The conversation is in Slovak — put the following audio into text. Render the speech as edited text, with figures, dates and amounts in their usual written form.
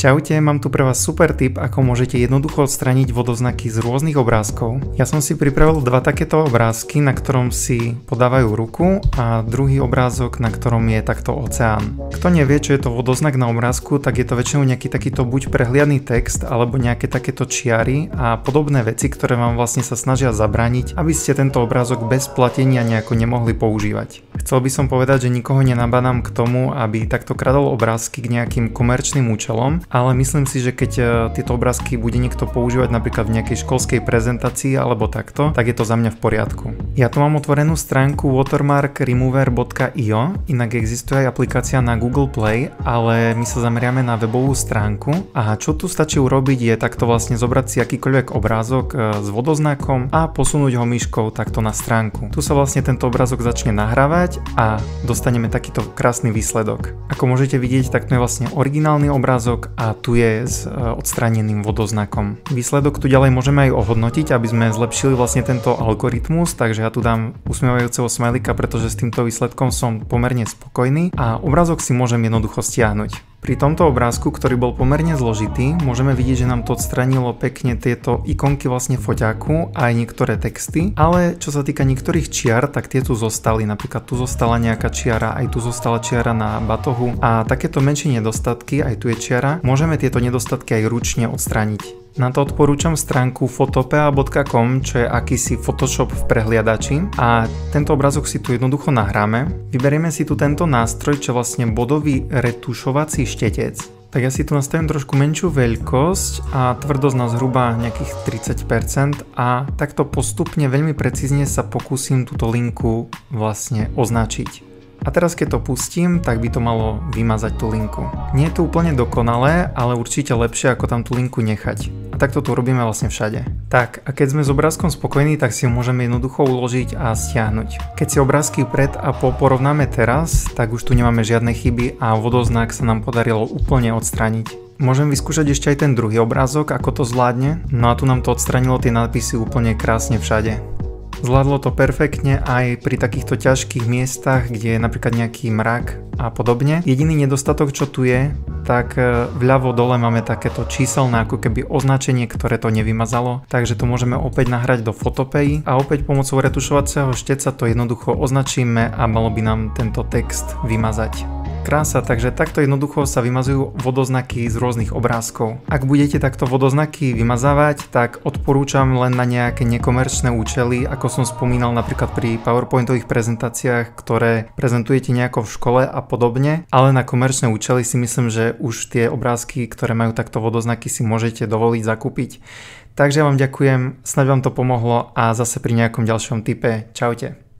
Čaute, mám tu pre vás super tip, ako môžete jednoducho odstrániť vodoznaky z rôznych obrázkov. Ja som si pripravil dva takéto obrázky, na ktorom si podávajú ruku a druhý obrázok, na ktorom je takto oceán. Kto nevie, čo je to vodoznak na obrázku, tak je to väčšinou nejaký takýto buď prehliadny text, alebo nejaké takéto čiary a podobné veci, ktoré vám vlastne sa snažia zabrániť, aby ste tento obrázok bez platenia nejako nemohli používať. Chcel by som povedať, že nikoho nenabádam k tomu, aby takto kradol obrázky k nejakým komerčným účelom, ale myslím si, že keď tieto obrázky bude niekto používať napríklad v nejakej školskej prezentácii alebo takto, tak je to za mňa v poriadku. Ja tu mám otvorenú stránku watermarkremover.io, inak existuje aj aplikácia na Google Play, ale my sa zameriame na webovú stránku a čo tu stačí urobiť je takto vlastne zobrať si akýkoľvek obrázok s vodoznakom a posunúť ho myškou takto na stránku. Tu sa vlastne tento obrázok začne nahrávať a dostaneme takýto krásny výsledok. Ako môžete vidieť, tak to je vlastne originálny obrázok a tu je s odstráneným vodoznakom. Výsledok tu ďalej môžeme aj ohodnotiť, aby sme zlepšili vlastne tento algoritmus, takže ja tu dám usmievajúceho smajlika, pretože s týmto výsledkom som pomerne spokojný a obrázok si môžem jednoducho stiahnuť. Pri tomto obrázku, ktorý bol pomerne zložitý, môžeme vidieť, že nám to odstranilo pekne tieto ikonky vlastne foťáku a aj niektoré texty, ale čo sa týka niektorých čiar, tak tie tu zostali, napríklad tu zostala nejaká čiara, aj tu zostala čiara na batohu a takéto menšie nedostatky, aj tu je čiara, môžeme tieto nedostatky aj ručne odstrániť. Na to odporúčam stránku photopea.com, čo je akýsi Photoshop v prehliadači a tento obrázok si tu jednoducho nahráme. Vyberieme si tu tento nástroj, čo je vlastne bodový retušovací štetec. Tak ja si tu nastavím trošku menšiu veľkosť a tvrdosť na zhruba nejakých 30% a takto postupne veľmi precízne sa pokúsim túto linku vlastne označiť. A teraz keď to pustím, tak by to malo vymazať tú linku. Nie je to úplne dokonalé, ale určite lepšie ako tam tú linku nechať. A takto to robíme vlastne všade. Tak, a keď sme s obrázkom spokojní, tak si ho môžeme jednoducho uložiť a stiahnuť. Keď si obrázky pred a po porovnáme teraz, tak už tu nemáme žiadne chyby a vodoznak sa nám podarilo úplne odstrániť. Môžem vyskúšať ešte aj ten druhý obrázok, ako to zvládne. No a tu nám to odstránilo tie nadpisy úplne krásne všade. Zvládlo to perfektne aj pri takýchto ťažkých miestach, kde je napríklad nejaký mrak a podobne. Jediný nedostatok, čo tu je, tak vľavo dole máme takéto číselné ako keby označenie, ktoré to nevymazalo. Takže to môžeme opäť nahrať do Photopei a opäť pomocou retušovacieho šteca to jednoducho označíme a malo by nám tento text vymazať. Krása, takže takto jednoducho sa vymazujú vodoznaky z rôznych obrázkov. Ak budete takto vodoznaky vymazávať, tak odporúčam len na nejaké nekomerčné účely, ako som spomínal napríklad pri PowerPointových prezentáciách, ktoré prezentujete nejako v škole a podobne, ale na komerčné účely si myslím, že už tie obrázky, ktoré majú takto vodoznaky, si môžete dovoliť zakúpiť. Takže ja vám ďakujem, snáď vám to pomohlo a zase pri nejakom ďalšom tipe. Čaute.